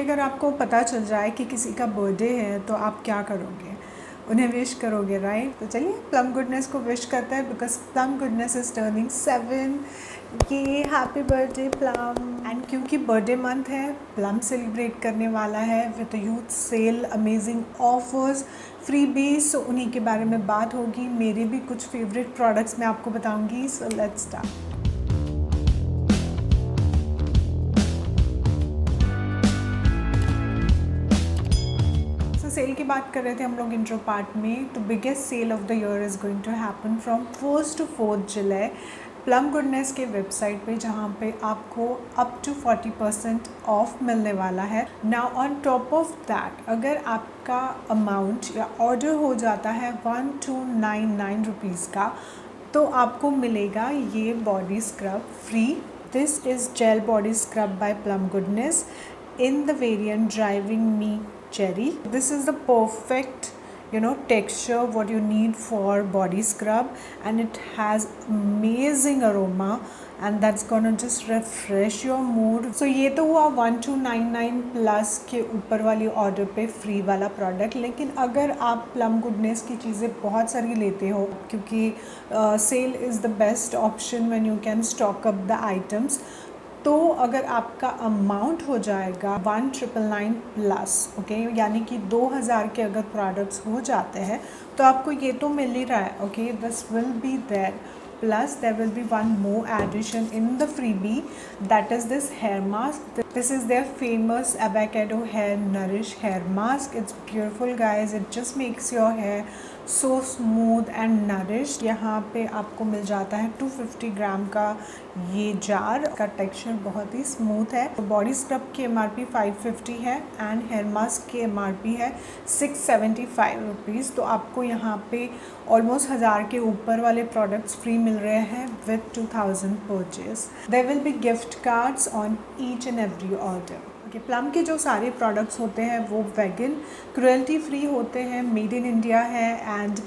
अगर आपको पता चल जाए कि किसी का बर्थडे है तो आप क्या करोगे? उन्हें विश करोगे, राइट? तो चलिए प्लम गुडनेस को विश करते हैं because Plum goodness is turning 7। ये हैप्पी बर्थडे प्लम। एंड क्योंकि बर्थडे मंथ है, प्लम सेलिब्रेट करने वाला है with youth sale, amazing offers, freebies. So उन्हीं के बारे में बात होगी। मेरे भी कुछ फेवरेट प्रोडक्ट्स मैं आपको बताऊंगी। So let's start. सेल की बात कर रहे थे हम लोग इंट्रो पार्ट में। तो biggest sale of the year is going to happen from 1st to 4th July Plum goodness के वेबसाइट पे, जहाँ पे आपको अप टू 40% ऑफ मिलने वाला है। Now on top of that, अगर आपका अमाउंट या ऑर्डर हो जाता है 1299 रुपीज़ का, तो आपको मिलेगा ये body scrub free. This is gel body scrub by Plum goodness in the variant Driving Me Cherry. This is the perfect texture what you need for body scrub, and it has amazing aroma and that's gonna just refresh your mood. So ये तो हुआ 1299 plus के ऊपर वाली order पे free वाला product. लेकिन अगर आप प्लम गुडनेस की चीज़ें बहुत सारी लेते हो, क्योंकि sale is the best option when you can stock up the items, तो अगर आपका अमाउंट हो जाएगा 1999 प्लस, ओके, यानी कि 2000 के अगर प्रोडक्ट्स हो जाते हैं, तो आपको ये तो मिल ही रहा है, okay, this will be there. Plus there will be one more addition in the freebie, that is this hair mask. This is their famous avocado hair nourish hair mask. It's beautiful guys, it just makes your hair so smooth and nourished. यहाँ पे आपको मिल जाता है 250 ग्राम का ये jar का। Texture बहुत ही smooth है। तो बॉडी स्क्रब की MRP 550 है एंड हेयर मास्क की MRP है 675 रुपीज़। तो आपको यहाँ पे ऑलमोस्ट 1000 के ऊपर वाले प्रोडक्ट्स फ्री मिल रहे हैं with 2000 purchase. There will be gift cards on each and every order. Plum के जो सारे प्रोडक्ट्स होते हैं वो वेगन, क्रुएल्टी फ्री होते हैं, मेड इन इंडिया है, and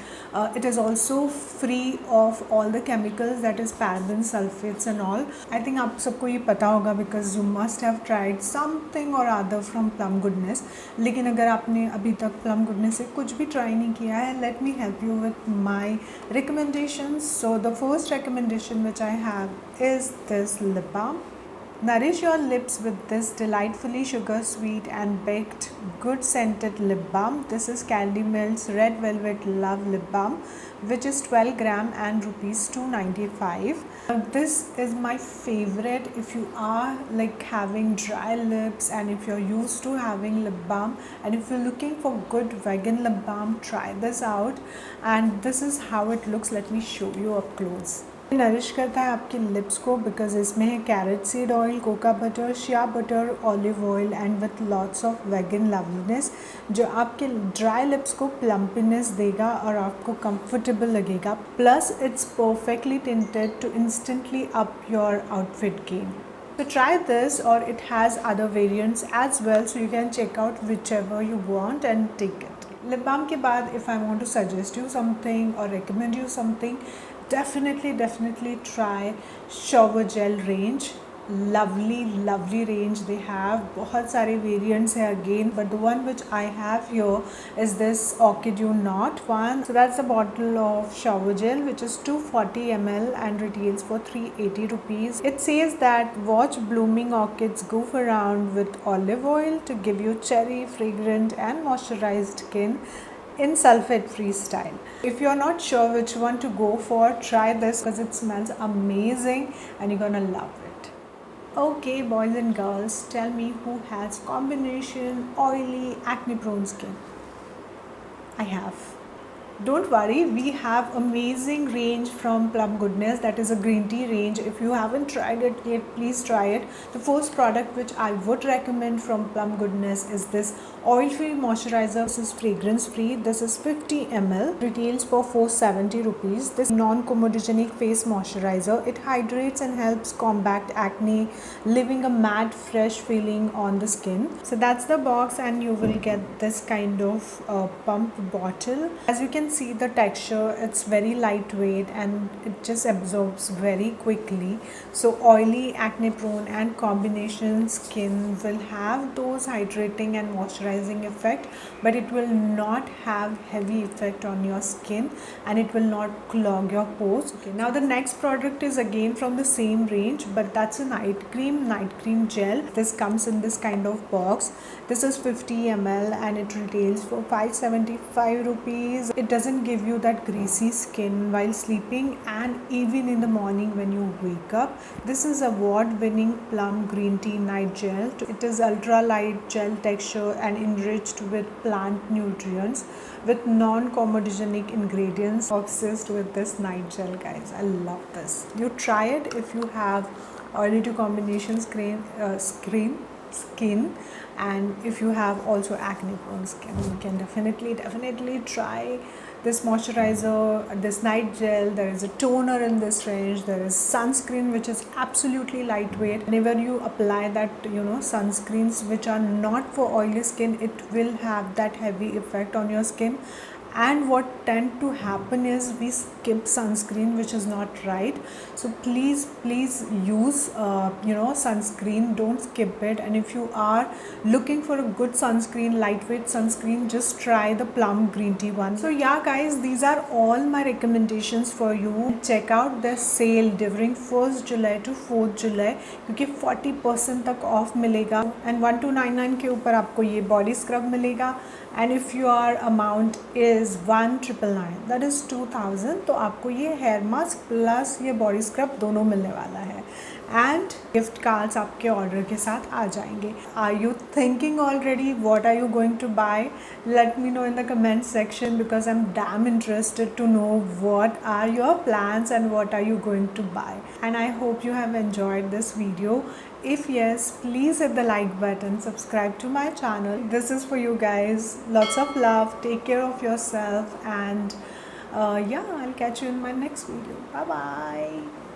it is also free of all the chemicals, that is paraben, sulphates and all. I think आप सबको ये पता होगा because you must have tried something और अदर फ्रॉम प्लम गुडनेस। लेकिन अगर आपने अभी तक प्लम गुडनेस से कुछ भी ट्राई नहीं किया है, let me help you with my recommendations. So the first recommendation which I have is this lip balm. Nourish your lips with this delightfully sugar sweet and baked good scented lip balm. This is Candy Milt's Red Velvet Love Lip Balm, which is 12 gram and rupees 295. This is my favorite if you are like having dry lips and if you're used to having lip balm, and if you're looking for good vegan lip balm, try this out. And this is how it looks. Let me show you up close. Nourish करता है आपके lips को because इसमें है carrot seed oil, cocoa butter, shea butter, olive oil and with lots of vegan loveliness, जो आपके dry lips को प्लम्पीनेस देगा और आपको कंफर्टेबल लगेगा। Plus it's perfectly tinted to instantly up your outfit game. So try this, or it has other variants as well, so you can check out whichever you want and take it. Lip balm के बाद if I want to suggest you something or recommend you something, definitely try shower gel range. Lovely range they have. बहुत सारे variants है again, but the one which I have here is this Orchid You Not one. So that's a bottle of shower gel which is 240 ml and retails for 380 rupees. It says that watch blooming orchids goof around with olive oil to give you cherry, fragrant and moisturized skin in sulfate free style. If you're not sure which one to go for, try this because it smells amazing and you're gonna love it. Okay, boys and girls, tell me who has combination oily acne prone skin. I have. Don't worry, we have amazing range from Plum Goodness, that is a green tea range. If you haven't tried it yet, please try it. The first product which I would recommend from Plum Goodness is this oil free moisturizer. This is fragrance free. This is 50 ml, retails for 470 rupees. This non-comedogenic face moisturizer, it hydrates and helps combat acne, leaving a matte fresh feeling on the skin. So that's the box, and you will get this kind of pump bottle. As you can see the texture, it's very lightweight and it just absorbs very quickly. So oily, acne prone and combination skin will have those hydrating and moisturizing effect, but it will not have heavy effect on your skin and it will not clog your pores. Okay, now the next product is again from the same range, but that's a night cream gel. This comes in this kind of box. This is 50 ml and it retails for 575 rupees. It doesn't give you that greasy skin while sleeping and even in the morning when you wake up. This is award winning plum green tea night gel. It is ultra light gel texture and enriched with plant nutrients with non-comedogenic ingredients. Obsessed with this night gel, guys. I love this. You try it if you have oily to combination skin, and if you have also acne prone skin, you can definitely try this moisturizer, this night gel. There is a toner in this range. There is sunscreen which is absolutely lightweight. Whenever you apply that, sunscreens which are not for oily skin, it will have that heavy effect on your skin. And what tend to happen is we skip sunscreen, which is not right. So please use sunscreen, don't skip it. And if you are looking for a good sunscreen, lightweight sunscreen, just try the plum green tea one. So yeah guys, these are all my recommendations for you. Check out the sale during 1st July to 4th July, क्योंकि 40% तक of मिलेगा and 1299 के ऊपर आपको ये body scrub मिलेगा. And if your amount is 1999, that is 2000, तो आपको ये हेयर मास्क प्लस ये बॉडी स्क्रब दोनों मिलने वाला है. एंड गिफ्ट कार्ड्स आपके ऑर्डर के साथ आ जाएंगे. Are you thinking already what are you going to buy? Let me know in the comment section, because I am damn interested to know what are your plans and what are you going to buy. And I hope you have enjoyed this video. If yes, please hit the like button, subscribe to my channel. This is for you guys. Lots of love, take care of yourself, and yeah, I'll catch you in my next video. Bye bye.